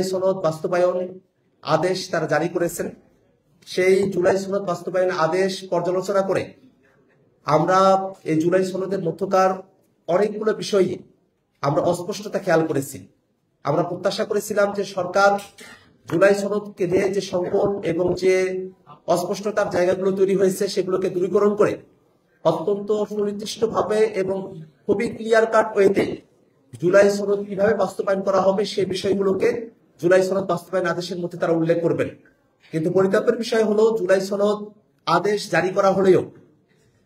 সনদ বাস্তবায়ন আদেশ তারা জারি করেছেন। সেই জুলাই সনদ বাস্তবায়ন আদেশ পর্যালোচনা করে আমরা এই জুলাই সনদের মধ্যকার অনেকগুলো বিষয় আমরা অস্পষ্টতা খেয়াল করেছি। আমরা প্রত্যাশা করেছিলাম যে সরকার জুলাই সনদকে নিয়ে যে সংকট এবং যে অস্পষ্টতার জায়গাগুলো তৈরি হয়েছে সেগুলোকে দূরীকরণ করে অত্যন্ত সুনির্দিষ্টভাবে এবং খুবই ক্লিয়ার কাট ওয়েতে জুলাই সনদ কিভাবে বাস্তবায়ন করা হবে সেই বিষয়গুলোকে জুলাই সনদ বাস্তবায়ন আদেশের মধ্যে তারা উল্লেখ করবেন। কিন্তু পরিতাপের বিষয় হলো জুলাই সনদ আদেশ জারি করা হলেও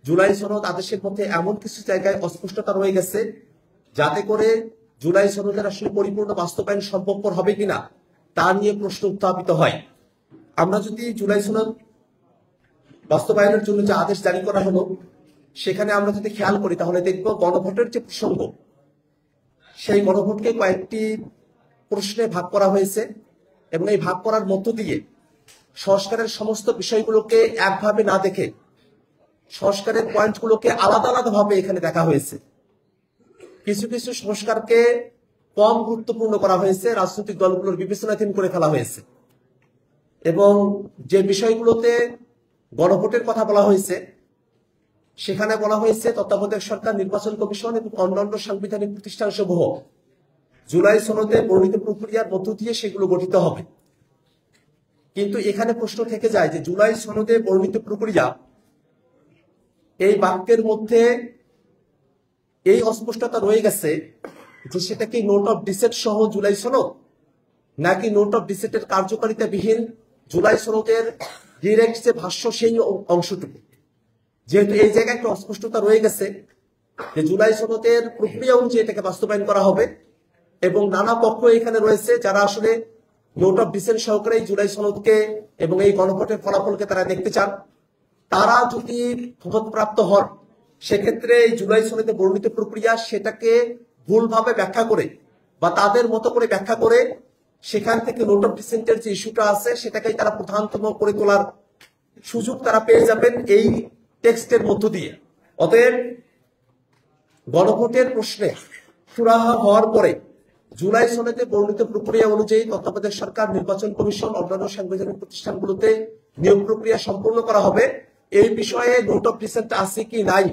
জুলাই সনদ আদেশের মধ্যে এমন কিছু জায়গায় অস্পষ্টতা রয়ে গেছে যাতে করে জুলাই সনদের আসলে পরিপূর্ণ বাস্তবায়ন সম্ভবপর হবে কিনা তা নিয়ে প্রশ্ন উত্থাপিত হয়। আমরা যদি জুলাই সনদ বাস্তবায়নের জন্য যে আদেশ জারি করা হলো সেখানে আমরা যদি খেয়াল করি তাহলে দেখব গণভোটের যে প্রসঙ্গ সেই গণভোটকে কয়েকটি প্রশ্নে ভাগ করা হয়েছে এবং এই ভাগ করার মধ্য দিয়ে সংস্কারের সমস্ত বিষয়গুলোকে একভাবে না দেখে সংস্কারের পয়েন্টগুলোকে আলাদা আলাদা ভাবে এখানে দেখা হয়েছে। কিছু কিছু সংস্কারকে কম গুরুত্বপূর্ণ করা হয়েছে, রাজনৈতিক দলগুলোর বিবেচনাধীন করে ফেলা হয়েছে এবং যে বিষয়গুলোতে গণভোটের কথা বলা হয়েছে সেখানে বলা হয়েছে তত্ত্বাবধায়ক সরকার, নির্বাচন কমিশন এবং অন্যান্য সাংবিধানিক প্রতিষ্ঠান সমূহ জুলাই সনদে বর্ণিত প্রক্রিয়ার মধ্য দিয়ে সেগুলো গঠিত হবে। কিন্তু এখানে প্রশ্ন থেকে যায় যে জুলাই সনদে বর্ণিত প্রক্রিয়া এই বাক্যের মধ্যে এই অস্পষ্টতা রয়ে গেছে যে সেটা কি নোট অফ ডিসেন্ট সহ জুলাই সনদ নাকি নোট অফ ডিসেন্টের কার্যকারিতা বিহীন জুলাই সনদের ডিরেক্ট যে ভাষ্য সেই অংশটুকু। যেহেতু এই জায়গায় একটা অস্পষ্টতা রয়ে গেছে যে জুলাই সনদের প্রক্রিয়া অনুযায়ী এটাকে বাস্তবায়ন করা হবে এবং নানা পক্ষ এখানে রয়েছে যারা আসলে নোট অফ ডিসেন্ট সহকারে জুলাই সনদকে এবং এই গণভোটের ফলাফলকে তারা দেখতে চান, তারা যদি ভোটপ্রাপ্ত হন সেক্ষেত্রে এই জুলাই সনদে বর্ণিত প্রক্রিয়া সেটাকে ভুলভাবে ব্যাখ্যা করে বা তাদের মতো করে ব্যাখ্যা করে সেখান থেকে নোট অফ ডিসেন্টের যে ইস্যুটা আছে সেটাকে তারা প্রধানতম করে তোলার সুযোগ তারা পেয়ে যাবেন এই টেক্সটের মধ্য দিয়ে। অতএব গণভোটের প্রশ্নে সুরাহা হওয়ার পরে জুলাই সনদে বর্ণিত প্রক্রিয়া অনুযায়ী তত্ত্বাবধায়ক সরকার, নির্বাচন কমিশন, অন্যান্য সাংবিধানিক প্রতিষ্ঠানগুলোতে নিয়োগ প্রক্রিয়া সম্পূর্ণ করা হবে। এই বিষয়ে নোট অফ ডিসেন্ট আছে কি নাই,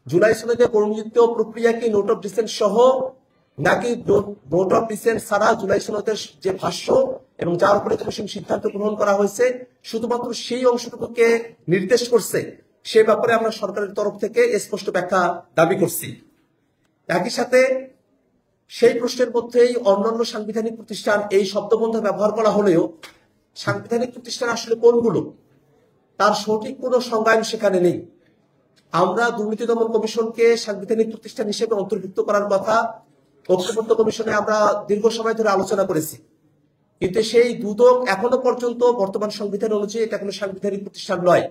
জুলাই সনদে বর্ণিত প্রক্রিয়া কি নোট অফ ডিসেন্ট সহ নাকি নোট অফ ডিসেন্ট ছাড়া জুলাই সনদের যে ভাষ্য এবং যার উপরে কমিশন সিদ্ধান্ত গ্রহণ করা হয়েছে শুধুমাত্র সেই অংশটুকুকে নির্দেশ করছে, সে ব্যাপারে আমরা সরকারের তরফ থেকে স্পষ্ট ব্যাখ্যা দাবি করছি। একই সাথে সেই প্রশ্নের মধ্যেই অন্যান্য সাংবিধানিক প্রতিষ্ঠান এই শব্দবন্ধ ব্যবহার করা হলেও সাংবিধানিক প্রতিষ্ঠান আসলে কোনগুলো তার সঠিক কোনো সংজ্ঞায়ন সেখানে নেই। আমরা দুর্নীতি দমন কমিশনকে সাংবিধানিক প্রতিষ্ঠান হিসেবে অন্তর্ভুক্ত করার কথা ঐক্যবদ্ধ কমিশনে আমরা দীর্ঘ সময় ধরে আলোচনা করেছি, কিন্তু সেই দুদক এখনো পর্যন্ত বর্তমান সংবিধান অনুযায়ী এটা কোনো সাংবিধানিক প্রতিষ্ঠান নয়।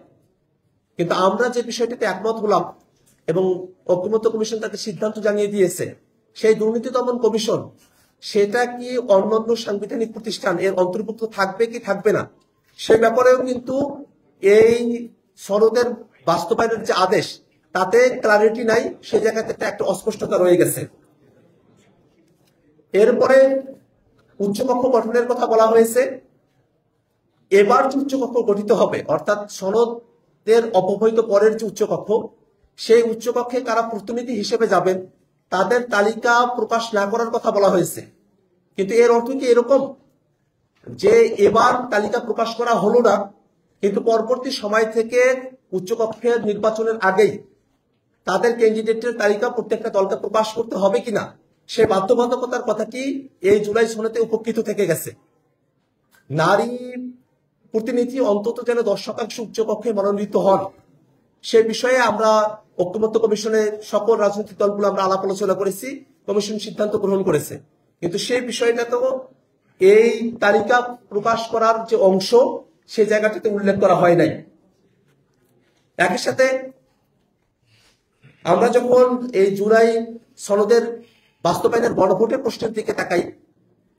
কিন্তু আমরা যে বিষয়টিতে একমত হলাম এবং ঐক্যবদ্ধ কমিশন তাকে সিদ্ধান্ত জানিয়ে দিয়েছে সেই দুর্নীতি দমন কমিশন সেটা কি অন্যান্য সাংবিধানিক প্রতিষ্ঠান এর অন্তর্ভুক্ত থাকবে কি থাকবে না সে ব্যাপারেও কিন্তু এই সনদের বাস্তবায়নের যে আদেশ তাতে ক্লারিটি নাই, সেই জায়গাতে একটা অস্পষ্টতা রয়ে গেছে। এরপরে উচ্চকক্ষ গঠনের কথা বলা হয়েছে। এবার যে উচ্চকক্ষ গঠিত হবে অর্থাৎ সনদের অপব্যবহিত পরের যে উচ্চকক্ষ সেই উচ্চকক্ষে কারা প্রতিনিধি হিসেবে যাবেন তাদের তালিকা প্রকাশ না করার কথা বলা হয়েছে। কিন্তু এর অর্থ কি এরকম যে এবার তালিকা প্রকাশ করা হলো না কিন্তু পরবর্তী সময় থেকে উচ্চকক্ষের নির্বাচনের আগেই তাদের ক্যান্ডিডেটের তালিকা প্রত্যেকটা দলকে প্রকাশ করতে হবে কিনা সে বাধ্যবাধকতার কথাটি এই জুলাই সনদে উপকৃত থেকে গেছে। নারী প্রতিনিধি অন্তত যেন 10% উচ্চকক্ষে মনোনীত হন সে বিষয়ে আমরা ঐক্যবদ্ধ কমিশনে সকল রাজনৈতিক দলগুলো আমরা আলাপ আলোচনা করেছি, কমিশন সিদ্ধান্ত গ্রহণ করেছে। কিন্তু সেই বিষয়টা তো এই তালিকা প্রকাশ করার যে অংশ সেই জায়গাটিতে উল্লেখ করা হয় নাই। একই সাথে আমরা যখন এই জুলাই সনদের বাস্তবায়নের গণভোটের প্রশ্নের দিকে তাকাই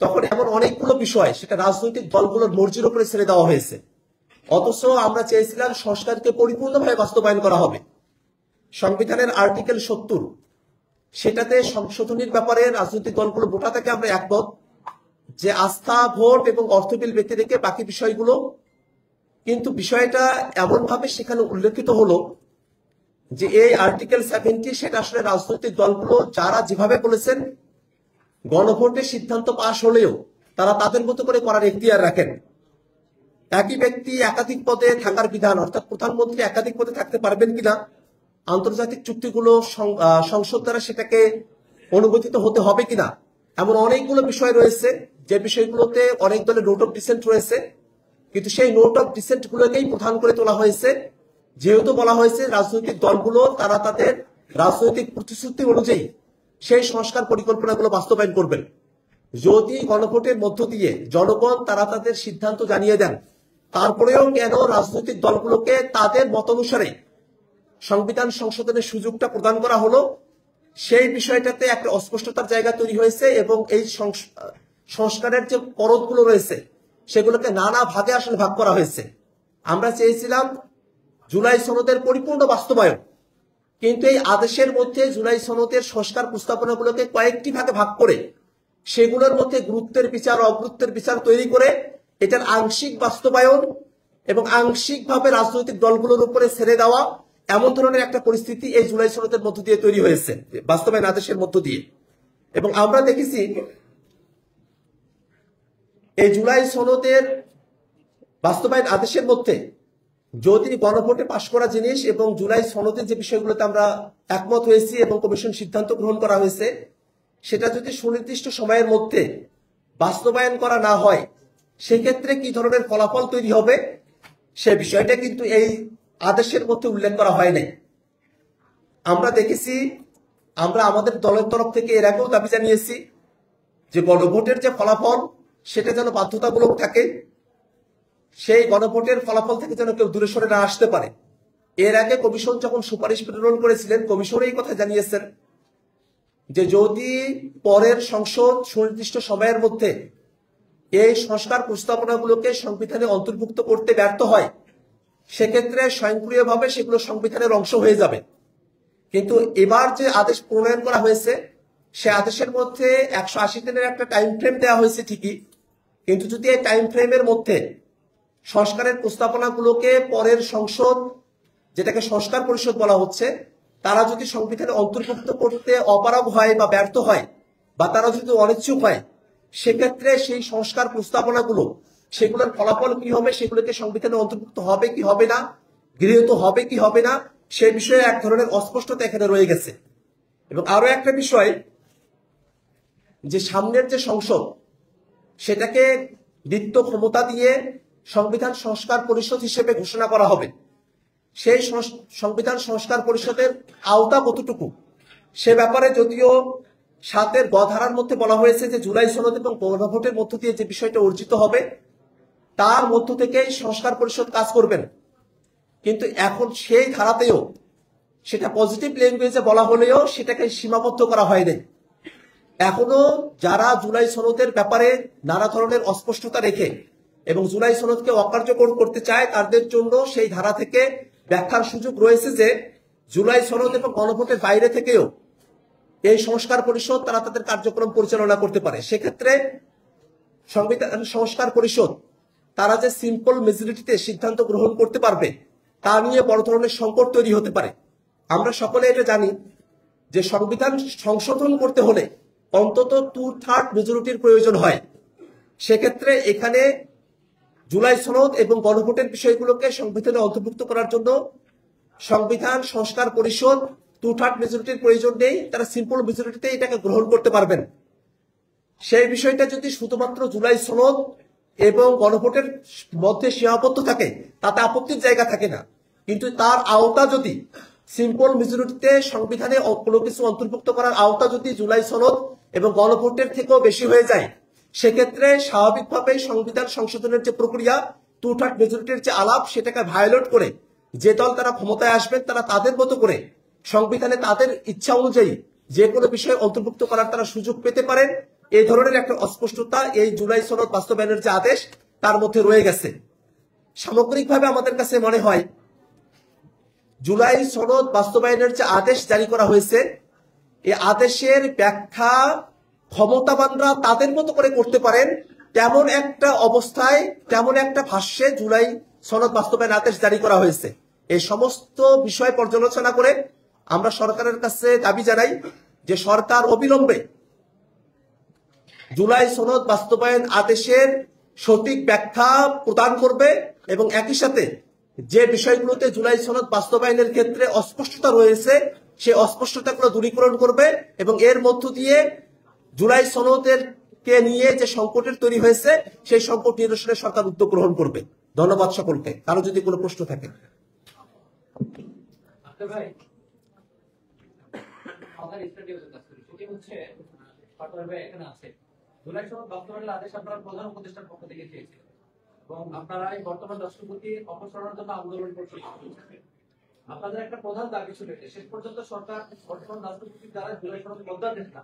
তখন এমন অনেকগুলো বিষয় সেটা রাজনৈতিক দলগুলোর মর্জির উপরে ছেড়ে দেওয়া হয়েছে, অথচ আমরা চেয়েছিলাম সংস্কারকে পরিপূর্ণভাবে বাস্তবায়ন করা হবে। সংবিধানের আর্টিকেল 70 সেটাতে সংশোধনীর ব্যাপারে রাজনৈতিক দলগুলো গোটা থেকে আমরা একমত, যে আস্থা ভোট এবং অর্থ বিল ব্যক্তি রেখে বাকি বিষয়গুলো, কিন্তু বিষয়টা এমন ভাবে সেখানে উল্লেখিত হলো যে এই আর্টিকেল 70 সেটা আসলে রাজনৈতিক দলগুলো যারা যেভাবে বলেছেন গণভোটের সিদ্ধান্ত পাশ হলেও তারা তাদের মতো করে করার এখতিয়ার রাখেন। একই ব্যক্তি একাধিক পদে থাকার বিধান, অর্থাৎ প্রধানমন্ত্রী একাধিক পদে থাকতে পারবেন কিনা, আন্তর্জাতিক চুক্তিগুলো সংসদ দ্বারা সেটাকে অনুমোদিত হতে হবে কিনা, এমন অনেকগুলো বিষয় রয়েছে যে বিষয়গুলোতে অনেক দলের নোট অফ ডিসেন্ট রয়েছে। কিন্তু সেই নোট অফ ডিসেন্ট গুলোকেই প্রধান করে তোলা হয়েছে, যেহেতু বলা হয়েছে রাজনৈতিক দলগুলো তারা তাদের রাজনৈতিক প্রতিশ্রুতি অনুযায়ী সেই সংস্কার পরিকল্পনাগুলো বাস্তবায়ন করবেন। যদি গণভোটের মধ্য দিয়ে জনগণ তারা তাদের সিদ্ধান্ত জানিয়ে দেন, তারপরেও কেন রাজনৈতিক দলগুলোকে তাদের মতানুসারে সংবিধান সংশোধনের সুযোগটা প্রদান করা হলো, সেই বিষয়টাতে একটা অস্পষ্টতার জায়গা তৈরি হয়েছে। এবং এই সংস্কারের যে পরতগুলো রয়েছে সেগুলোকে নানা ভাগে আসলে ভাগ করা হয়েছে। আমরা চেয়েছিলাম জুলাই সনদের পরিপূর্ণ বাস্তবায়ন, কিন্তু এই আদেশের মধ্যে জুলাই সনদের সংস্কার প্রস্তাবনাগুলোকে কয়েকটি ভাগে ভাগ করে সেগুলোর মধ্যে গুরুত্বের বিচার অগুরুত্বের বিচার তৈরি করে এটার আংশিক বাস্তবায়ন এবং আংশিকভাবে রাজনৈতিক দলগুলোর উপরে ছেড়ে দেওয়া, এমন ধরনের একটা পরিস্থিতি এই জুলাই সনদের মধ্য দিয়ে তৈরি হয়েছে, বাস্তবায়ন আদেশের মধ্য দিয়ে। এবং আমরা দেখেছি এই জুলাই সনদের বাস্তবায়ন আদেশের মধ্যে যদি গণভোটে পাশ করা জিনিস এবং জুলাই সনদের যে বিষয়গুলোতে আমরা একমত হয়েছি এবং কমিশন সিদ্ধান্ত গ্রহণ করা হয়েছে সেটা যদি সুনির্দিষ্ট সময়ের মধ্যে বাস্তবায়ন করা না হয় সেক্ষেত্রে কি ধরনের ফলাফল তৈরি হবে সে বিষয়টা কিন্তু এই আদেশের মধ্যে উল্লেখ করা হয় নাই। আমরা দেখেছি, আমরা আমাদের দলের তরফ থেকে এর আগেও দাবি জানিয়েছি যে গণভোটের যে ফলাফল সেটা যেন বাধ্যতামূলক থাকে, সেই গণভোটের ফলাফল থেকে যেন কেউ দূরে সরে না আসতে পারে। এর আগে কমিশন যখন সুপারিশ প্রেরণ করেছিলেন, কমিশন এই কথা জানিয়েছেন যে যদি পরের সংসদ সুনির্দিষ্ট সময়ের মধ্যে এই সংস্কার প্রস্তাবনাগুলোকে সংবিধানে অন্তর্ভুক্ত করতে ব্যর্থ হয় সেক্ষেত্রে স্বয়ংক্রিয়ভাবে সেগুলো সংবিধানের অংশ হয়ে যাবে। কিন্তু এবার যে আদেশ প্রণয়ন করা হয়েছে সে আদেশের মধ্যে 180 দিনের একটা টাইম ফ্রেম দেওয়া হয়েছে ঠিকই, কিন্তু যদি এই টাইম ফ্রেমের মধ্যে সংস্কারের প্রস্তাবনাগুলোকে পরের সংসদ, যেটাকে সংস্কার পরিষদ বলা হচ্ছে, তারা যদি সংবিধানে অন্তর্ভুক্ত করতে অপারগ হয় বা ব্যর্থ হয় বা তারা যদি অনিচ্ছুক হয় সেক্ষেত্রে সেই সংস্কার প্রস্তাবনাগুলো সেগুলোর ফলাফল কি হবে, সেগুলোকে সংবিধানে অন্তর্ভুক্ত হবে কি হবে না, গৃহীত হবে কি হবে না, সে বিষয়ে এক ধরনের অস্পষ্টতা এখানে রয়ে গেছে। এবং আরো একটা বিষয় যে সামনের যে সংসদ সেটাকে দ্বিত্ব ক্ষমতা দিয়ে সংবিধান সংস্কার পরিষদ হিসেবে ঘোষণা করা হবে। সেই সংবিধান সংস্কার পরিষদের আওতা কতটুকু সে ব্যাপারে যদিও 7-এর গ ধারার মধ্যে বলা হয়েছে যে জুলাই সনদ এবং গণভোটের মধ্য দিয়ে যে বিষয়টা অর্জিত হবে তার মধ্য থেকেই সংস্কার পরিষদ কাজ করবেন, কিন্তু এখন সেই ধারাতেও সেটা পজিটিভ ল্যাঙ্গুয়েজে বলা হলেও সেটাকে সীমাবদ্ধ করা হয়নি। এখনো যারা জুলাই সনদের ব্যাপারে নানা ধরনের অস্পষ্টতা রেখে এবং জুলাই সনদকে অকার্যকর করতে চায় তাদের জন্য সেই ধারা থেকে ব্যাখ্যার সুযোগ রয়েছে যে জুলাই সনদ এবং গণভোটের বাইরে থেকেও এই সংস্কার পরিষদ তারা তাদের কার্যক্রম পরিচালনা করতে পারে। সেক্ষেত্রে সংবিধান সংস্কার পরিষদ তারা যে সিম্পল মেজরিটিতে সিদ্ধান্ত গ্রহণ করতে পারবে তা নিয়ে বড় ধরনের সংকট তৈরি হতে পারে। আমরা সকলে এটা জানি যে সংবিধান সংশোধন করতে হলে অন্তত 2/3 মেজরিটির প্রয়োজন হয়। সেক্ষেত্রে এখানে জুলাই সনদ এবং গণভোটের বিষয়গুলোকে সংবিধানে অন্তর্ভুক্ত করার জন্য সংবিধান সংস্কার পরিষদ 2/3 মেজরিটির প্রয়োজন নেই, তারা সিম্পল মেজরিটিতে এটাকে গ্রহণ করতে পারবেন। সেই বিষয়টা যদি শুধুমাত্র জুলাই সনদ এবং গণভোটের মধ্যে সীমাবদ্ধ থাকে তাতে আপত্তির জায়গা থাকে না, কিন্তু তার আওতা যদি সিম্পল মেজরিটিতে সংবিধানে কোনো কিছু অন্তর্ভুক্ত করার আওতা যদি জুলাই সনদ এবং গণভোটের থেকেও বেশি হয়ে যায় সেক্ষেত্রে স্বাভাবিকভাবেই সংবিধান সংশোধনের যে প্রক্রিয়া 2/3 মেজরিটির যে আলাপ সেটাকে ভায়োলেট করে যে দল তারা ক্ষমতায় আসবেন তারা তাদের মতো করে সংবিধানে তাদের ইচ্ছা অনুযায়ী যে কোনো বিষয় অন্তর্ভুক্ত করার তারা সুযোগ পেতে পারেন। এই ধরনের একটা অস্পষ্টতা এই জুলাই সনদ বাস্তবায়নের যে আদেশ তার মধ্যে রয়ে গেছে। সামগ্রিকভাবে আমাদের কাছে মনে হয় জুলাই সনদ বাস্তবায়নের যে আদেশ জারি করা হয়েছে এই আদেশের ব্যাখ্যা ক্ষমতাবানরা তাদের মতো করে করতে পারেন, তেমন একটা অবস্থায়, তেমন একটা ভাষ্যে জুলাই সনদ বাস্তবায়ন আদেশ জারি করা হয়েছে। এই সমস্ত বিষয় পর্যালোচনা করে আমরা সরকারের কাছে দাবি জানাই যে সরকার অবিলম্বে জুলাই সনদ বাস্তবায়ন আদেশের সঠিক ব্যাখ্যা প্রদান করবে এবং একই সাথে যে বিষয়গুলোতে জুলাই সনদ বাস্তবায়নের ক্ষেত্রে অস্পষ্টতা রয়েছে সেই অস্পষ্টতাগুলো দূরীকরণ করবে এবং এর মধ্য দিয়ে জুলাই সনদের কে নিয়ে যে সংকটের তৈরি হয়েছে সেই সংকট নিরসনে সরকার উদ্যোগ গ্রহণ করবে। ধন্যবাদ সকলকে। কারো যদি কোনো প্রশ্ন থাকে। জুলাই সনদ বাস্তবায়নের আদেশ আপনারা প্রধান উপদেষ্টার পক্ষ থেকে চেয়েছেন এবং আপনারা এই বর্তমান রাষ্ট্রপতি অপসারণের জন্য আন্দোলন করছেন। আপনাদের একটা প্রধান দাবি ছিল যে শেষ পর্যন্ত সরকার বর্তমান রাষ্ট্রপতির দ্বারা জুলাই সনদ বদলাদেশ না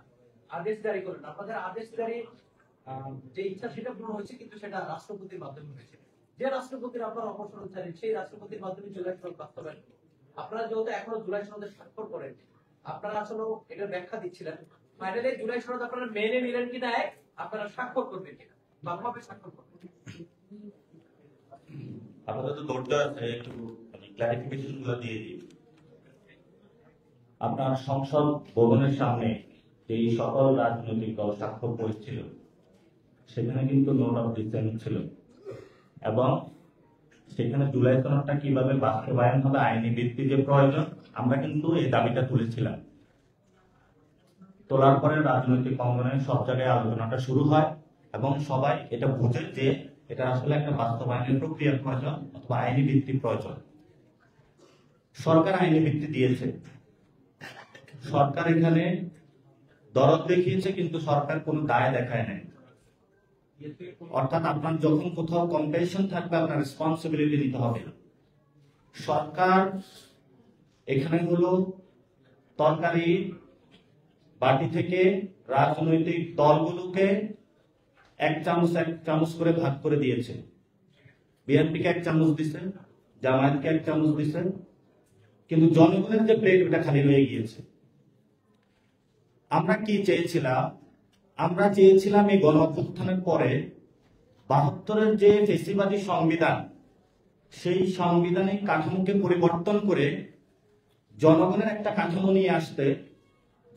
আদেশ জারি করেন। আপনাদের আদেশ জারি যে ইচ্ছা সেটা পূরণ হয়েছে, কিন্তু সেটা রাষ্ট্রপতির মাধ্যমে হয়েছে। যে রাষ্ট্রপতির আপনারা অপসারণ চান সেই রাষ্ট্রপতির মাধ্যমে জুলাই সনদ বাস্তবায়ন। আপনারা যেহেতু এখনো জুলাই সনদে স্বাক্ষর করেন, আপনারা আসলে এটার ব্যাখ্যা দিচ্ছিলেন। ফাইনালি জুলাই সনদ আপনারা মেনে নিলেন কিনা, আপনারা স্বাক্ষর করবেন কিনা, বারভাবে স্বাক্ষর করবেন। আপাতত দৌড়টা একটু ক্লারিফিকেশন গুলো দিয়ে দিই। আপনার সংসদ ভবনের সামনে যেই সকল রাজনৈতিক দল স্বাক্ষর করেছিল সেখানে কিন্তু নোট অফ ডিসেন্ট ছিল এবং সেখানে জুলাই সনদটা কিভাবে বাস্তবায়ন হবে, আইনি ভিত্তি যে প্রয়োজন, আমরা কিন্তু এই দাবিটা তুলেছিলাম। তোলার পরে রাজনৈতিক অঙ্গনে সব জায়গায় আলোচনাটা শুরু হয় এবং সবাই এটা বুঝে যে এটা আসলে একটা বাস্তবায়নের প্রক্রিয়ার প্রয়োজন অথবা আইনি ভিত্তি প্রয়োজন। সরকার আইনি ভিত্তি দিয়েছে, সরকার এখানে দরদ দেখিয়েছে, কিন্তু সরকার কোনো দায় দেখায় নাই। অর্থাৎ আপনার যখন কোথাও কম্পেনশন থাকবে আপনার রেসপন্সিবিলিটি নিতে হবে। সরকার এখানে হলো তরকারি বাটি থেকে রাজনৈতিক দলগুলোকে এক চামচ করে ভাগ করে দিয়েছে। বিএনপিকে 1 চামচ দিছে, জামায়াতকে 1 চামচ দিছে, কিন্তু জনগণের যে প্লেট ওটা খালি হয়ে গিয়েছে। আমরা কি চেয়েছিলাম? আমরা চেয়েছিলাম এই গণ অভ্যুত্থানের পরে 72-এর যে ফেসিবাদী সংবিধান, সেই সাংবিধানিক কাঠামোকে পরিবর্তন করে জনগণের একটা কাঠামো নিয়ে আসতে,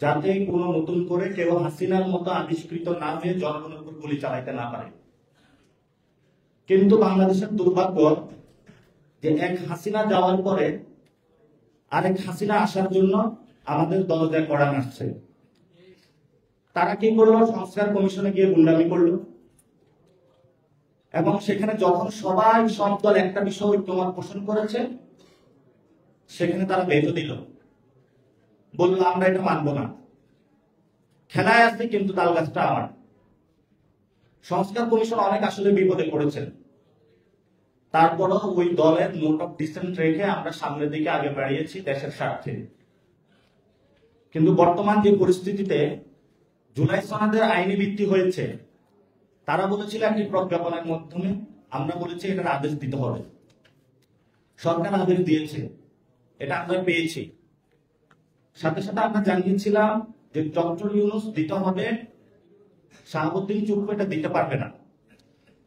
যাতে কোনো নতুন করে কেউ হাসিনার মতো আবিষ্কৃত না হয়ে জনগণের উপর গুলি চালাইতে না পারে। কিন্তু বাংলাদেশের দুর্ভাগ্য যে এক হাসিনা যাওয়ার পরে আরেক হাসিনা আসার জন্য আমাদের দরজায় কড়া নাড়ছে। তারা কি করলো? সংস্কার কমিশনে গিয়ে গুন্ডামি করলো এবং সেখানে যখন সবাই সব দল একটা বিষয় ঐক্যমত পোষণ করেছে, সেখানে তারা ভেটো দিল, বললো আমরা এটা মানবো না, খেলায় আছে কিন্তু তাল গাছটা আমার। সংস্কার কমিশন অনেক আসলে বিপদে পড়েছেন, তারপরও ওই দলের নোট অফ ডিসেন্ট রেখে আমরা সামনের দিকে আগে বাড়িয়েছি দেশের স্বার্থে। কিন্তু বর্তমান যে পরিস্থিতিতে জুলাই সনদের আইনি ভিত্তি হয়েছে, তারা বলেছিল একটি প্রজ্ঞাপনের মাধ্যমে, আমরা বলেছি এটার আদেশ দিতে হবে। সরকার আদেশ দিয়েছে, এটা আমরা পেয়েছি। সাথে সাথে আমরা জানিয়েছিলাম যে ডক্টর ইউনূস দিতে হবে, শাহাবুদ্দিন চুপ্পু এটা দিতে পারবে না।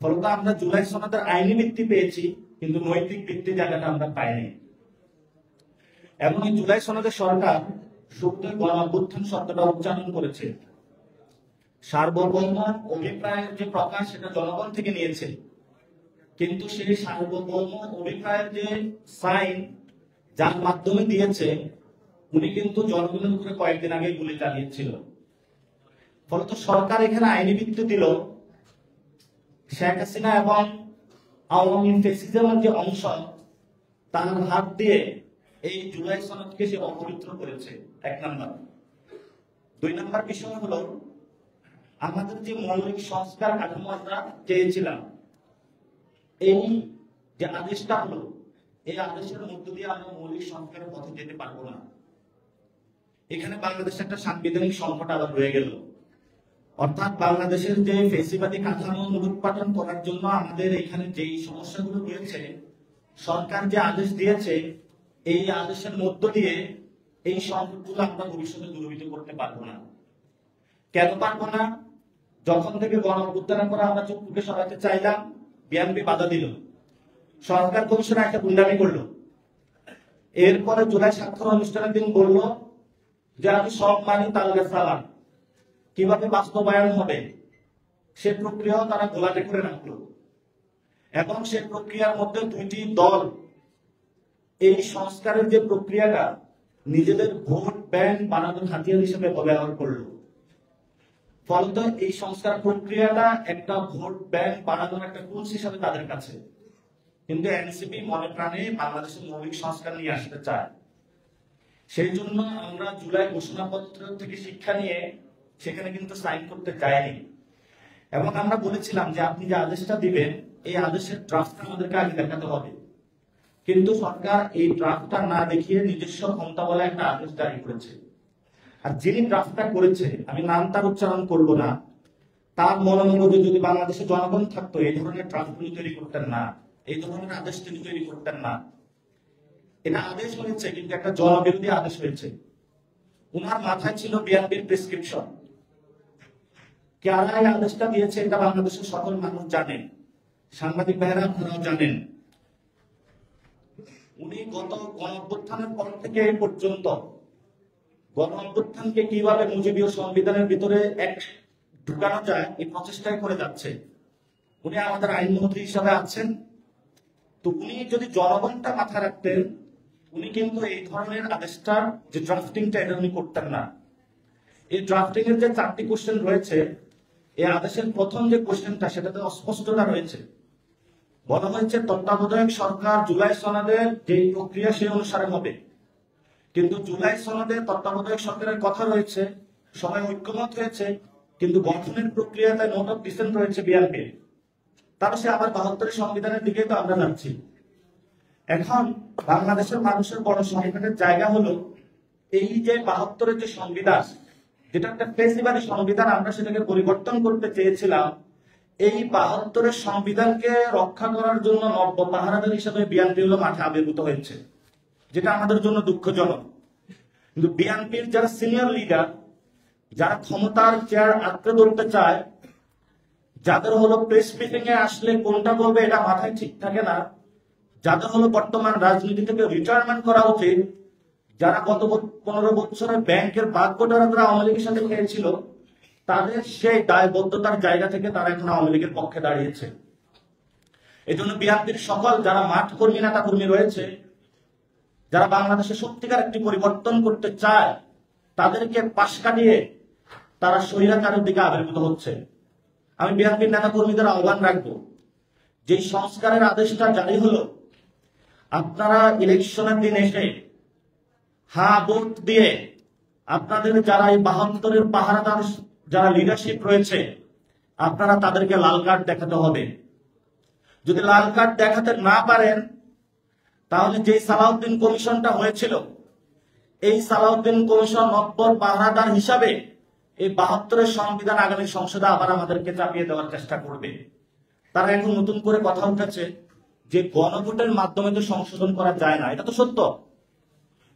ফলত আমরা জুলাই সনদের আইনি ভিত্তি পেয়েছি, কিন্তু নৈতিক ভিত্তি জায়গাটা আমরা পাইনি। এবং এই জুলাই সনদে সরকার শুরুতে গণ অভ্যুত্থান শব্দটা উচ্চারণ করেছে। সার্বভৌম অভিপ্রায়ের যে প্রকাশ, সেটা জনগণ থেকে নিয়েছে, কিন্তু সেই সার্বভৌম অভিপ্রায়ের যে সাইন যার মাধ্যমে দিয়েছে, উনি কিন্তু জনগণের উপরে কয়েকদিন আগে গুলি চালিয়েছিল। ফলত সরকার এখানে আইনি ভিত্তি দিল, শেখ হাসিনা এবং আওয়ামী ফ্যাসিজমের যে অংশ, তার হাত দিয়ে এই জুলাই সনদকে সে অপবিত্র করেছে। 1 নাম্বার। 2 নাম্বার বিষয় হলো, আমাদের যে মৌলিক সংস্কার কাঠামো আমরা চেয়েছিলাম, এই যে আদেশটা হলো, এই আদেশের মধ্য দিয়ে আমরা মৌলিক সংস্কারের পথে যেতে পারবো না। এখানে বাংলাদেশে একটা সাংবিধানিক সংকট আবার রয়ে গেল। অর্থাৎ বাংলাদেশের যে ফেসিবাদী কাঠামো উৎপাদন করার জন্য আমাদের এখানে যেই সমস্যাগুলো রয়েছে, সরকার যে আদেশ দিয়েছে, এই আদেশের মধ্য দিয়ে এই সংকটগুলো আমরা ভবিষ্যতে দূরীভূত করতে পারবো না। কেন পারবো না? যখন থেকে গণ অভ্যুত্থানের পরে আমরা চুপ সরাতে চাইলাম, বিএনপি বাধা দিল, সরকার কমিশনে একটা গুন্ডামি করলো। এরপরে জুলাই স্বাক্ষর অনুষ্ঠানের দিন বললো যে আমি সব মানি তালগা সালাম, কিভাবে বাস্তবায়ন হবে সে প্রক্রিয়াও তারা গোলাটে করে রাখলো। এবং সে প্রক্রিয়ার মধ্যে দুইটি দল এই সংস্কারের যে প্রক্রিয়াটা নিজেদের ভোট ব্যাংক বানানোর হাতিয়ার হিসেবে ব্যবহার করলো। ফলত এই সংস্কার প্রক্রিয়াটা একটা ভোট ব্যাংক বানানোর একটা টুলস হিসাবে তাদের কাছে। কিন্তু এনসিপি মনে প্রাণে বাংলাদেশের মৌলিক সংস্কার নিয়ে আসতে চায়। সেই জন্য আমরা জুলাই ঘোষণাপত্র থেকে শিক্ষা নিয়ে সেখানে কিন্তু সাইন করতে যাইনি। এবং আমরা বলেছিলাম যে আপনি যে আদেশটা দিবেন এই আদেশের ড্রাফট আমাদেরকে আগে দেখাতে হবে। কিন্তু সরকার এই ড্রাফটটা না দেখিয়ে নিজস্ব ক্ষমতা বলে একটা আদেশ জারি করেছে। আর যিনি ড্রাফটটা করেছে, আমি নাম তার উচ্চারণ করব না, তার মনোমগজে যদি বাংলাদেশের জনগণ থাকতো এই ধরনের ড্রাফটগুলি তৈরি করতেন না, এই ধরনের আদেশ তিনি তৈরি করতেন না। এটা আদেশ হয়েছে কিন্তু একটা জনবিরোধী আদেশ হয়েছে। উনার মাথায় ছিল বিএনপির প্রেসক্রিপশন। কারা এই আদেশটা দিয়েছে এটা বাংলাদেশের সকল মানুষ জানেন, সাংবাদিক ভাইয়েরা আপনারাও জানেন। উনি গত গণঅভ্যুত্থানের পর থেকে এই পর্যন্ত গণঅভ্যুত্থানকে কিভাবে মুজিবীয় সংবিধানের ভিতরে এক ঢুকানো যায় এই প্রচেষ্টাই করে যাচ্ছে। উনি আমাদের আইনমন্ত্রী হিসাবে আছেন, তো উনি যদি জনগণটা মাথায় রাখতেন উনি কিন্তু এই ধরনের আদেশটার যে ড্রাফটিংটা এটা উনি করতেন না। এই ড্রাফটিং এর যে 4টি কোশ্চেন রয়েছে, এই আদেশের প্রথম যে কোশ্চেনটা সেটাতে অস্পষ্টতা রয়েছে। বলা হয়েছে তত্ত্বাবধায়ক সরকার জুলাই সনদের যে প্রক্রিয়া সেই অনুসারে হবে, কিন্তু জুলাই সনদে তত্ত্বাবধায়ক সরকারের কথা রয়েছে, সবাই ঐক্যমত হয়েছে, কিন্তু গঠনের প্রক্রিয়াতে নোট অফ ডিসেন্ট রয়েছে বিএনপি। তারপর সে আবার 72 সংবিধানের দিকে তো আমরা যাচ্ছি। এখন বাংলাদেশের মানুষের বড় সংকটের জায়গা হলো এই যে 72 যে সংবিধান, যেটা একটা ফেসিবাদী সংবিধান, আমরা সেটাকে পরিবর্তন করতে চেয়েছিলাম। এই 72 সংবিধানকে রক্ষা করার জন্য নব্য পাহারাদার হিসেবে বিএনপি হলো মাঠে আবির্ভূত হয়েছে, যেটা আমাদের জন্য দুঃখজনক। কিন্তু বিএনপির যারা সিনিয়র লিডার, যারা ক্ষমতার চেয়ার আঁকড়ে ধরতে চায়, যাদের হলো প্রেস ব্রিফিং এ আসলে কোনটা বলবে এটা মাথায় ঠিক থাকে না, যাদের হলো বর্তমান রাজনীতি থেকে রিটায়ারমেন্ট করা উচিত, যারা গত 15 বছরের ব্যাংকের বাগডোরা আওয়ামী লীগের সাথে খেয়েছিল, তাদের সেই দায়বদ্ধতার জায়গা থেকে তারা এখন আওয়ামী লীগের পক্ষে দাঁড়িয়েছে। এই জন্য বিএনপির সকল যারা মাঠ কর্মী নেতা কর্মী রয়েছে, যারা বাংলাদেশে সত্যিকার একটি পরিবর্তন করতে চায়, তাদেরকে পাশ কাটিয়ে তারা স্বৈরাচারের দিকে আবির্ভূত হচ্ছে। আমি বিএনপির নেতা কর্মীদের আহ্বান রাখবো, যে সংস্কারের আদেশটা জারি হলো, আপনারা ইলেকশনের দিন এসে হ্যাঁ ভোট দিয়ে আপনাদের যারা এই 72 পাহারাদার যারা লিডারশিপ রয়েছে, আপনারা তাদেরকে লাল কার্ড দেখাতে হবে। যদি লাল কার্ড দেখাতে না পারেন, তাহলে যে সালাউদ্দিন কমিশনটা হয়েছিল, এই সালাউদ্দিন কমিশন নব্য পাহারাদার হিসাবে এই 72 সংবিধান আগামী সংসদে আবার আমাদেরকে চাপিয়ে দেওয়ার চেষ্টা করবে। তারা এখন নতুন করে কথা উঠেছে যে গণভোটের মাধ্যমে তো সংশোধন করা যায় না। এটা তো সত্য,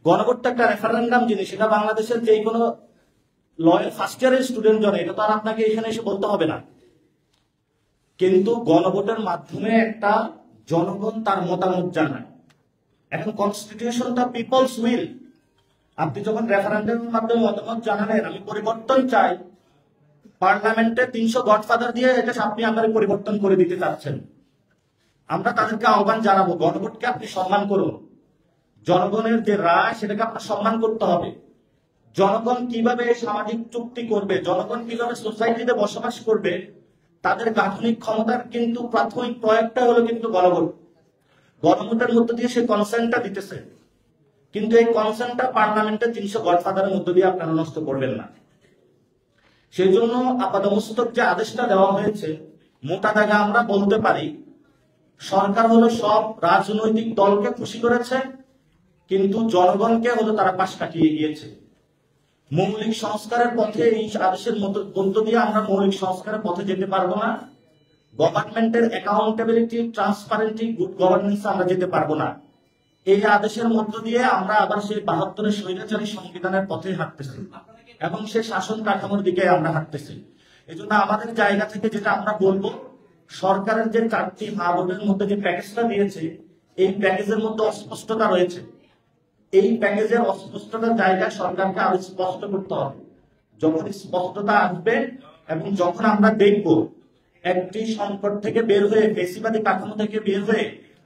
গণভোটটা একটা রেফারেন্ডাম জিনিস, এটা বাংলাদেশের যে কোনো লয়ের ফার্স্ট ইয়ারের স্টুডেন্ট জনে, এটা তো আর আপনাকে এখানে এসে বলতে হবে না। কিন্তু গণভোটের মাধ্যমে একটা জনগণ তার মতামত জানায়। এখন কনস্টিটিউশনটা পিপলস উইল। আপনি যখন রেফারেন্ডামের মাধ্যমে মতামত জানালেন আমি পরিবর্তন চাই, পার্লামেন্টে 300 গডফাদার দিয়ে এটা আপনি আমাদের পরিবর্তন করে দিতে চাচ্ছেন। আমরা তাদেরকে আহ্বান জানাবো, গণভোটকে আপনি সম্মান করুন, জনগণের যে রায় সেটাকে আপনার সম্মান করতে হবে। জনগণ কিভাবে সামাজিক চুক্তি করবে, জনগণ কিভাবে সোসাইটিতে বসবাস করবে, তাদের গাঠনিক ক্ষমতার কিন্তু প্রাথমিক প্রয়োগটা হলো কিন্তু গণভোট। গণভোটের মধ্য দিয়ে সে কনসেন্টটা দিতেছে, কিন্তু এই কনসেন্টটা পার্লামেন্টে 300 গডফাদারের মধ্য দিয়ে আপনারা নষ্ট করবেন না। সেই জন্য আপাতমস্তক যে আদেশটা দেওয়া হয়েছে, মোটা দাগে আমরা বলতে পারি সরকার হলো সব রাজনৈতিক দলকে খুশি করেছে, কিন্তু জনগণকে হলো তারা পাশ কাটিয়ে গিয়েছে। মৌলিক সংস্কারের পথে এই আদেশের মধ্য দিয়ে আমরা মৌলিক সংস্কারের পথে যেতে পারবো না। গভর্নমেন্টের অ্যাকাউন্টেবিলিটি, ট্রান্সপারেন্সি, গুড গভর্নেন্স আমরা যেতে পারবো না। এই আদেশের মধ্য দিয়ে আমরা আবার সেই 72 স্বৈরাচারী সংবিধানের পথে হাঁটতেছি। আপনারা কি এবং সে শাসন কাঠামোর দিকে আমরা হাঁটতেছি। এই জন্য আমাদের জায়গা থেকে যেটা আমরা বলবো, সরকারের যে 4টি ভাগের মধ্যে যে প্যাকেজটা দিয়েছে, এই প্যাকেজের মধ্যে অস্পষ্টতা রয়েছে। এই প্যাকেজের অস্পষ্টতার জায়গায় সরকারকে আরো স্পষ্ট করতে হবে। যখন স্পষ্টতা আসবে এবং যখন আমরা দেখব একটি সংকট থেকে বের হয়ে, ফেসিবাদী কাঠামো থেকে বের হয়ে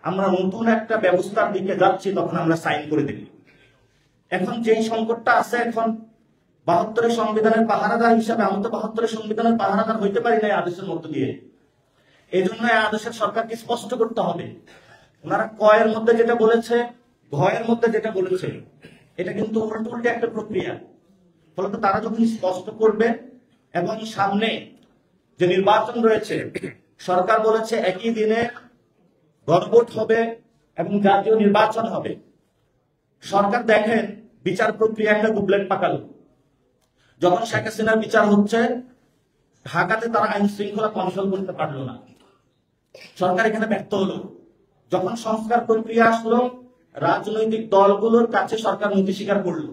আমরা নতুন একটা ব্যবস্থার দিকে যাচ্ছি, তখন আমরা সাইন করে দেব। এখন যেই সংকটটা আছে, এখন 72 সংবিধানের পাহারাদার হিসাবে আমি তো 72 সংবিধানের পাহারাদার হইতে পারি না এই আদেশের মধ্য দিয়ে। এই জন্য এই আদেশের সরকারকে স্পষ্ট করতে হবে। ওনারা কয়ের মধ্যে যেটা বলেছে, ঘয়ের মধ্যে যেটা বলেছে, এটা কিন্তু উল্টো একটা প্রক্রিয়া। ফলত তারা যখন স্পষ্ট করবে এবং সামনে যে নির্বাচন রয়েছে, সরকার বলেছে একই দিনে গণভোট হবে এবং জাতীয় নির্বাচন হবে। সরকার দেখেন বিচার প্রক্রিয়া একটা বুকলেট পাকালো। যখন শেখ হাসিনার বিচার হচ্ছে, ঢাকাতে তারা আইন শৃঙ্খলা কন্ট্রোল করতে পারলো না, সরকার এখানে ব্যর্থ হলো। যখন সংস্কার প্রক্রিয়া আসলো, রাজনৈতিক দলগুলোর কাছে সরকার নতি স্বীকার করলো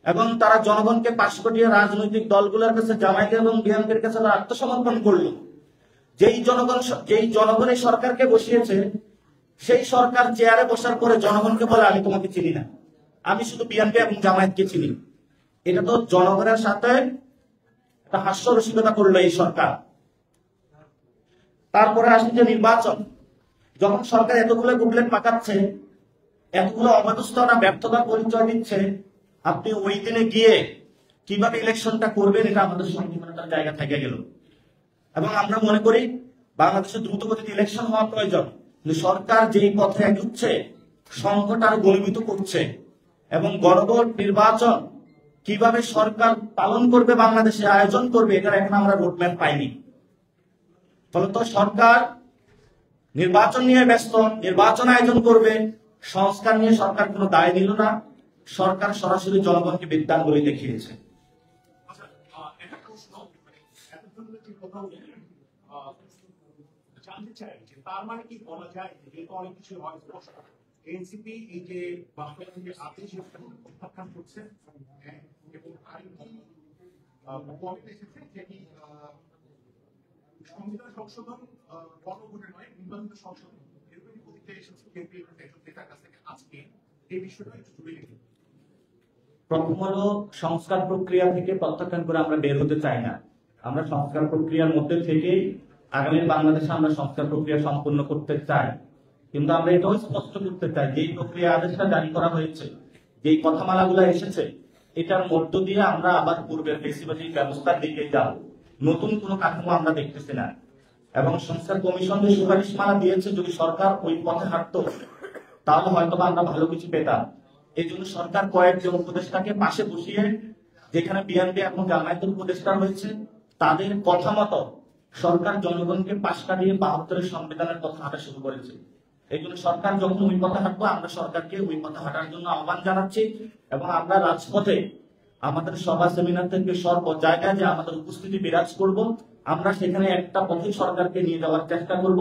এবং তারা জনগণকে পাশ করিয়ে রাজনৈতিক দলগুলোর কাছে, জামায়াত এবং বিএনপির কাছে তারা আত্মসমর্পণ করলো। যেই জনগণ এই সরকারকে বসিয়েছে, সেই সরকার চেয়ারে বসার পরে জনগণকে বলে আমি তোমাকে চিনি না, আমি শুধু বিএনপি এবং জামায়াতকে চিনি। এটা তো জনগণের সাথে একটা হাস্যরসিকতা করলো এই সরকার। তারপরে আসে যে নির্বাচন। যখন সরকার এতগুলো বুকলেট পাকাচ্ছে, এতগুলো অব্যবস্থা ব্যর্থতার পরিচয় দিচ্ছে, আপনি ওই দিনে গিয়ে কিভাবে ইলেকশনটা করবেন, এটা আমাদের সংবিধানের জায়গা থেকে গেল। এবং আমরা মনে করি বাংলাদেশে দ্রুত গতিতে ইলেকশন হওয়া প্রয়োজন। কিন্তু সরকার যেই পথে এগোচ্ছে, সংকট আরো বলবিত করছে এবং গণভোট নির্বাচন কিভাবে সরকার পালন করবে, বাংলাদেশে আয়োজন করবে, এটার এখন আমরা রোডম্যাপ পাইনি। ফলত সরকার নির্বাচন নিয়ে ব্যস্ত, নির্বাচন আয়োজন করবে, সংস্কার নিয়ে সরকার কোনো দায় নিল না। সরকার সরাসরি জনগণকে বিদ্যান বলে দেখিয়েছে। জানতে চাই যে তার মানে কি বলা যায় যে অনেক কিছু হয় স্পষ্ট, এনসিপি এই যে বাস্তবায়ন যে আদেশ প্রত্যাখ্যান করছে এবং আরেকটি পয়েন্ট এসেছে যেটি সংবিধান সংশোধন গণভোটে নয়, নির্বাচিত সংশোধন, এরকমই প্রতিক্রিয়া এসেছে কেন্দ্রীয় একজন নেতার কাছ থেকে। আজকে এই বিষয়টা একটু জুড়ে গেছে। প্রথম হলো, সংস্কার প্রক্রিয়া থেকে প্রত্যাখ্যান করে আমরা বের হতে চাই না। আমরা সংস্কার প্রক্রিয়ার মধ্যে থেকেই আগামী বাংলাদেশে আমরা সংস্কার প্রক্রিয়া সম্পূর্ণ করতে চাই। কিন্তু আমরা এটাও স্পষ্ট করতে চাই, যেই প্রক্রিয়া আদেশটা জারি করা হয়েছে, যেই কথামালাগুলো এসেছে, এটার মধ্য দিয়ে আমরা আবার পূর্বের ফেসিবাদী ব্যবস্থার দিকে যাব। নতুন কোনো কাঠামো আমরা দেখতেছি না। এবং সংস্কার কমিশন যে সুপারিশমালা দিয়েছে, যদি সরকার ওই পথে হাঁটতো তাহলে হয়তো আমরা ভালো কিছু পেতাম। এই জন্য সরকার কয়েকজন উপদেষ্টাকে পাশে বসিয়ে, যেখানে বিএনপি এবং জামায়াতের উপদেষ্টা রয়েছে, তাদের কথা মতো সরকার জনগণকে পাশ কাটিয়ে 72 সংবিধানের পথে হাঁটা শুরু করেছে। এই জন্য সরকার যখন ওই পথে হাঁটবো, আমরা সরকারকে ওই পথে হাঁটার জন্য আহ্বান জানাচ্ছি এবং আমরা রাজপথে আমাদের সভা সেমিনার থেকে সর্ব জায়গায় যে আমাদের উপস্থিতি বিরাজ করব, আমরা সেখানে একটা পথে সরকারকে নিয়ে যাওয়ার চেষ্টা করব,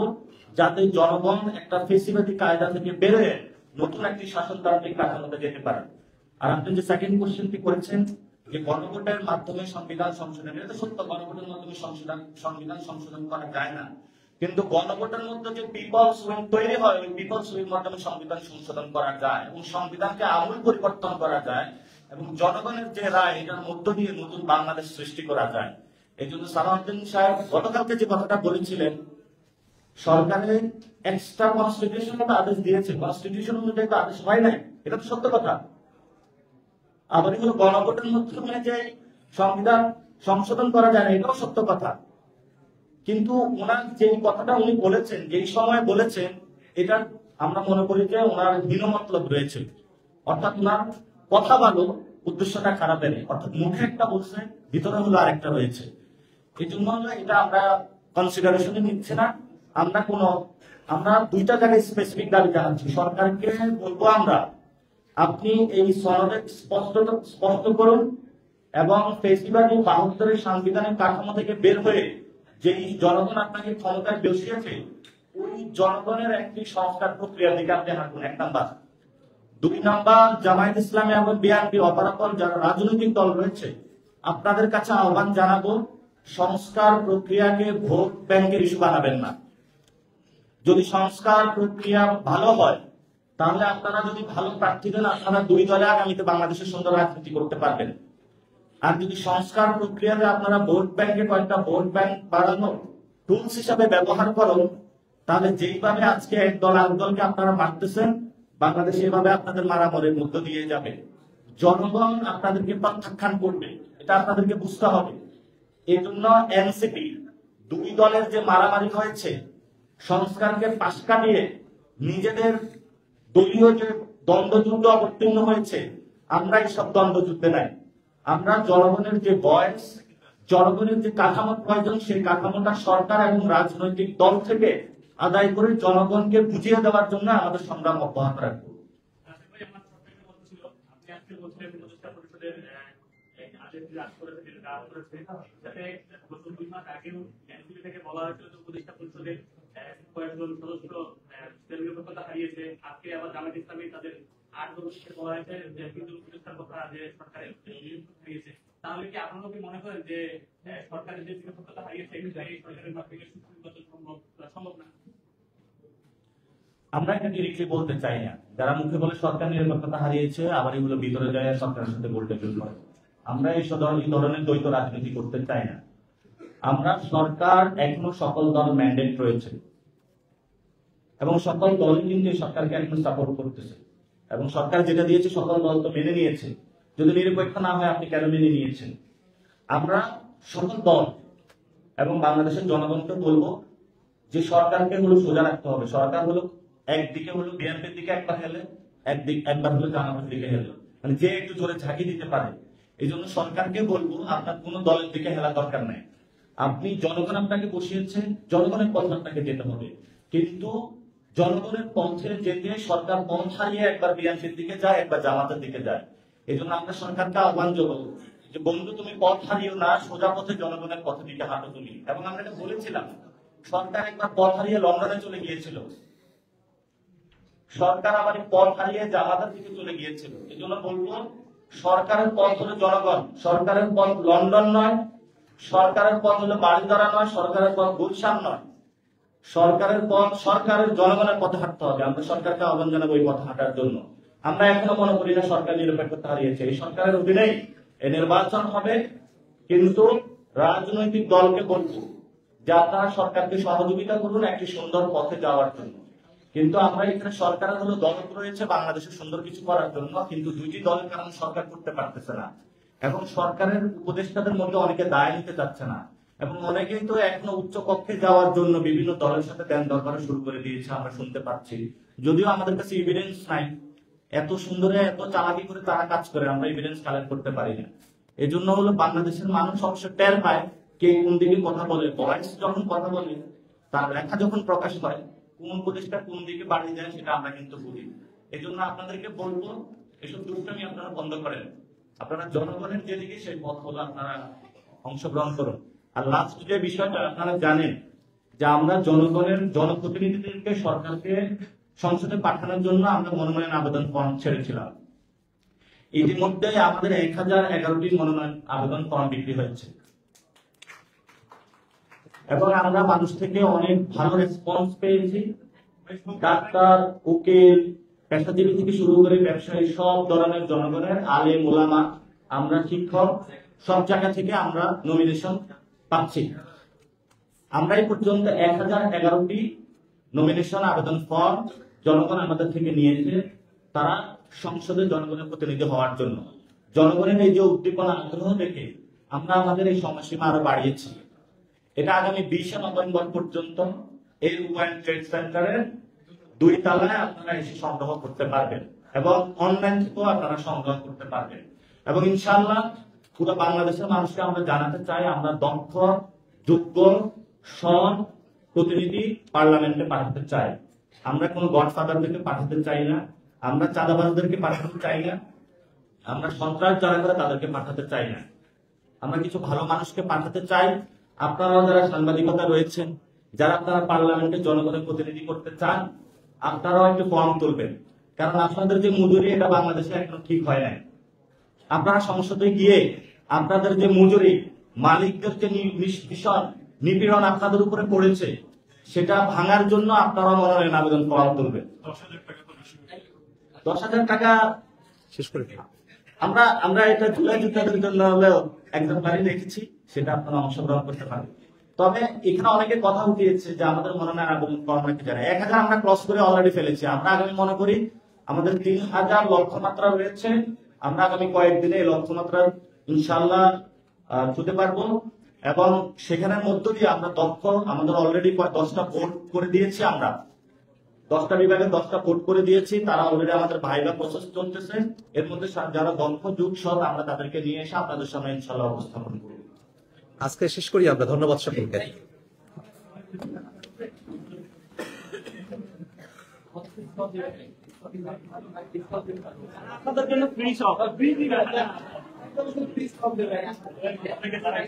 যাতে জনগণ একটা ফেসিবাদী কায়দা থেকে বেরোয় নতুন একটি শাসনতান্ত্রিক কাঠামোতে যেতে পারে। আর আপনি যে সেকেন্ড কোশ্চেনটি করেছেন যে গণভোটের মাধ্যমে সংবিধান সংশোধন, এটা তো সত্য, গণভোটের মাধ্যমে সংবিধান সংশোধন করা যায় না। কিন্তু গণভোটের মধ্যে যে পিপলস উইং তৈরি হয়, ওই পিপলস উইং মাধ্যমে সংবিধান সংশোধন করা যায় এবং সংবিধানকে আমূল পরিবর্তন করা যায় এবং জনগণের যে রায়, এটার মধ্য দিয়ে নতুন বাংলাদেশ সৃষ্টি করা যায়। এই জন্য সালাউদ্দিন সাহেব গতকালকে যে কথাটা বলেছিলেন, সরকারের এক্সট্রা কনস্টিটিউশনাল আদেশ দিয়েছে, কনস্টিটিউশন অনুযায়ী তো আদেশ হয় নাই, এটা তো সত্য কথা। আবার এগুলো গণভোটের মাধ্যমে যে সংবিধান সংশোধন করা যায় না, এটাও সত্য কথা। কিন্তু ওনার যে কথাটা উনি বলেছেন, যেই সময় বলেছেন, এটা আমরা মনে করি যে ওনার হীন মতলব রয়েছে। অর্থাৎ ওনার কথা ভালো, উদ্দেশ্যটা খারাপের, অর্থাৎ মুখে একটা বলছে, ভিতরে হলো আরেকটা রয়েছে। এই জন্য এটা আমরা কনসিডারেশনে নিচ্ছি না। আমরা দুইটা জায়গায় স্পেসিফিক দাবি জানাচ্ছি সরকারকে। বলবো আমরা, আপনি এই সনদে স্পষ্ট করুন এবং ফেসিবাদী 72 সাংবিধানিক কাঠামো থেকে বের হয়ে যেই জনগণ আপনাকে ক্ষমতায় বসিয়েছে, ওই জনগণের একটি সংস্কার প্রক্রিয়ার দিকে আপনি হাঁটুন, 1 নাম্বার। 2 নাম্বার, জামায়াত ইসলামী এবং বিএনপি অপরাপর যারা রাজনৈতিক দল রয়েছে, আপনাদের কাছে আহ্বান জানাবো, সংস্কার প্রক্রিয়াকে ভোট ব্যাংকের ইস্যু বানাবেন না। যদি সংস্কার প্রক্রিয়া ভালো হয়, তাহলে আপনারা যদি ভালো প্রার্থী দেন, আপনারা দুই দলে আগামীতে বাংলাদেশের সুন্দর রাজনীতি করতে পারবেন। আর যদি সংস্কার প্রক্রিয়াতে আপনারা ভোট ব্যাংকে কয়েকটা ভোট ব্যাংক বাড়ানো টুলস হিসাবে ব্যবহার করুন, তাহলে যেইভাবে আজকে এক দল আরেক দলকে আপনারা মারতেছেন, বাংলাদেশ এভাবে আপনাদের মারামারির মধ্য দিয়ে যাবে। জনগণ আপনাদেরকে প্রত্যাখ্যান করবে, এটা আপনাদেরকে বুঝতে হবে। এই জন্য এনসিপি দুই দলের যে মারামারি হয়েছে, সংস্কারকে পাশ কাটিয়ে নিজেদের দলীয় যে দ্বন্দ্বযুদ্ধ অবতীর্ণ হয়েছে, আমরা এইসব দ্বন্দ্বযুদ্ধে নাই। আমরা জনগণের যে ভয়েস, জনগণের যে কাঠামো প্রয়োজন, সেই কাঠামোটা সরকার এবং রাজনৈতিক দল থেকে আদায় করে জনগণকে বুঝিয়ে দেওয়ার জন্য আমাদের সংগ্রাম অব্যাহত রাখবো। কয়েকজন সদস্য নিরপেক্ষতা হারিয়েছে, আজকে আবার জামায়াত ইসলামী তাদের 8 সদস্যকে বলা হয়েছে যে হিন্দু প্রতিষ্ঠার কথা যে সরকারের হারিয়েছে। তাহলে কি আপনারা কি মনে করেন যে সরকারের যে নিরপেক্ষতা হারিয়েছে এই সরকারের মাধ্যমে সম্ভব না? আমরা এটা ডিরেক্টলি বলতে চাই না। যারা মুখে বলে সরকার নিরপেক্ষতা হারিয়েছে, আবার এগুলো ভিতরে যায় সরকারের সাথে বলতে শুরু করে। আমরা এই ধরনের দ্বৈত রাজনীতি করতে চাই না। আমরা সরকার এখনো সকল দল ম্যান্ডেট রয়েছে এবং সকল দলই কিন্তু এই সরকারকে এখন সাপোর্ট করতেছে, এবং সরকার যেটা দিয়েছে সকল দল তো মেনে নিয়েছে। যদি নিরপেক্ষ না হয় আপনি কেন মেনে নিয়েছেন? আমরা সকল দল এবং বাংলাদেশের জনগণকে বলবো যে সরকারকে হলো সোজা রাখতে হবে। সরকার হলো একদিকে হলো বিএনপির দিকে একবার হেলে, একবার হলো জামাতের দিকে হেলে, মানে যে একটু জোরে ঝাঁকি দিতে পারে। এই জন্য সরকারকে বলবো আপনার কোনো দলের দিকে হেলা দরকার নাই। আপনি জনগণ আপনাকে বসিয়েছে, জনগণের পথে আপনাকে যেতে হবে, কিন্তু জনগণের পথে যেতে সরকার পথ হারিয়ে একবার বিএনপির দিকে যায়, একবার জামাতের দিকে যায়। এই জন্য আমরা সরকারকে আহ্বান জানাবো যে বন্ধু, তুমি পথ হারিও না, সোজা পথে জনগণের পথে দিকে হাঁটো তুমি। এবং আমরা এটা বলেছিলাম, সরকার একবার পথ হারিয়ে লন্ডনে চলে গিয়েছিল, সরকার আবার পথ হারিয়ে জামাতের দিকে চলে গিয়েছিল। এই জন্য বলবো, সরকারের পথ হলো জনগণ, সরকারের পথ লন্ডন নয়, সরকারের পথ হলো বাড়িধারা নয়, সরকারের পথ গুলশান নয়। সরকারের পথ সরকারের জনগণের পথে হাঁটতে হবে। আমরা সরকারকে আহ্বান জানাবো এই পথে হাঁটার জন্য। আমরা এখনো মনে করি না সরকার নিরপেক্ষতা হারিয়েছে। এই সরকারের অধীনেই এই নির্বাচন হবে, কিন্তু রাজনৈতিক দলকে বলবো যে আপনারা সরকারকে সহযোগিতা করুন একটি সুন্দর পথে যাওয়ার জন্য। কিন্তু আমরা এখানে সরকারের হলো দল রয়েছে বাংলাদেশের সুন্দর কিছু করার জন্য, কিন্তু দুইটি দলের কারণে সরকার করতে পারতেছে না, এবং সরকারের উপদেষ্টাদের মধ্যে অনেকে দায় নিতে চাচ্ছে না, এবং অনেকেই তো এখনো উচ্চ কক্ষে যাওয়ার জন্য বিভিন্ন দলের সাথে দেন দরকার শুরু করে দিয়েছে, আমরা শুনতে পাচ্ছি। যদিও আমাদের কাছে এভিডেন্স নাই, এত সুন্দর এত চালাকি করে তারা কাজ করে, আমরা এভিডেন্স কালেক্ট করতে পারি না। এই জন্য হলো বাংলাদেশের মানুষ অবশ্য টের পায় কে কোন দিকে কথা বলে, ভয়েস যখন কথা বলে, তার লেখা যখন প্রকাশ হয়, কোন উপদেশটা কোন দিকে বাড়িয়ে যায় সেটা আমরা কিন্তু বুঝি। এই জন্য আপনাদেরকে বলবো, এসব দুষ্টামি আপনারা বন্ধ করেন, আপনারা জনগণের যেদিকে সেই পথ হলো আপনারা অংশগ্রহণ করুন। আর লাস্ট যে বিষয়টা আপনারা জানেন যে আমরা জনগণের জনপ্রতিনিধিদেরকে সরকারকে সংসদে পাঠানোর জন্য আমরা মনোনয়ন আবেদন ফর্ম ছেড়েছিলাম। ইতিমধ্যে আমাদের 1011টি মনোনয়ন আবেদন ফর্ম বিক্রি হয়েছে, এবং আমরা মানুষ থেকে অনেক ভালো রেসপন্স পেয়েছি। ডাক্তার, উকিল, পেশাজীবী থেকে শুরু করে ব্যবসায়ী, সব ধরনের জনগণের, আলেম ওলামা, আমরা শিক্ষক, সব জায়গা থেকে আমরা নমিনেশন পাচ্ছি। আমরা এই পর্যন্ত 1011টি নমিনেশন আবেদন ফর্ম জনগণ আমাদের থেকে নিয়েছে, তারা সংসদে জনগণের প্রতিনিধি হওয়ার জন্য। জনগণের এই যে উদ্দীপনা, আগ্রহ দেখে আমরা আমাদের এই সময়সীমা আরো বাড়িয়েছি। এটা আগামী 20 নভেম্বর পর্যন্ত এই ওয়ার্ল্ড ট্রেড সেন্টারের 2 তলায় আপনারা এসে সংগ্রহ করতে পারবেন, এবং অনলাইন থেকেও আপনারা সংগ্রহ করতে পারবেন। এবং ইনশাআল্লাহ পুরো বাংলাদেশের মানুষকে আমরা জানাতে চাই, আমরা দক্ষ, যোগ্য, সৎ প্রতিনিধি পার্লামেন্টে পাঠাতে চাই। আমরা কোনো গডফাদারদেরকে পাঠাতে চাই না, আমরা চাঁদাবাজদেরকে পাঠাতে চাই না, আমরা সন্ত্রাস যারা করে তাদেরকে পাঠাতে চাই না। আমরা কিছু ভালো মানুষকে পাঠাতে চাই। আপনারাও যারা সাংবাদিকতা রয়েছেন, যারা আপনারা পার্লামেন্টে জনগণের প্রতিনিধি করতে চান, আপনারাও একটু ফর্ম তুলবেন, কারণ আপনাদের যে মজুরি এটা বাংলাদেশে এখনো ঠিক হয় নাই। আপনারা সংসদে গিয়ে আপনাদের যে মজুরি, মালিকদের যে ভীষণ নিপীড়ন আপনাদের উপরে পড়েছে, সেটা ভাঙার জন্য আপনারা মনোনয়ন আবেদন করা তুলবেন। 10,000 টাকা শেষ করে দিন। আমরা এটা জুলাই যোদ্ধাদের জন্য হলেও একদম বাড়ি রেখেছি, সেটা আপনারা অংশগ্রহণ করতে পারেন। তবে এখানে অনেকে কথা উঠিয়েছে যে আমাদের মনোনয়ন আবেদন করানো কি জানে, 1,000 আমরা ক্রস করে অলরেডি ফেলেছি। আমরা আগামী মনে করি আমাদের 3,000 লক্ষ্যমাত্রা রয়েছে। আমরা আগামী কয়েকদিনে এই লক্ষ্যমাত্রা ইনশাল্লাহ ছুঁতে পারবো, এবং সেখানের মধ্য দিয়ে আমরা দক্ষ, আমাদের অলরেডি 10টা ভোট করে দিয়েছি। আমরা 10টা বিভাগে 10টা ভোট করে দিয়েছি, তারা অলরেডি আমাদের ভাইবা প্রসেস চলতেছে। এর মধ্যে যারা দক্ষ যুগ সৎ, আমরা তাদেরকে নিয়ে এসে আপনাদের সামনে ইনশাল্লাহ উপস্থাপন করব। আজকে শেষ করি আমরা। ধন্যবাদ সকলকে। আপনাদের জন্য ফ্রি সব ফ্রি দিবেন দাঁড়ায়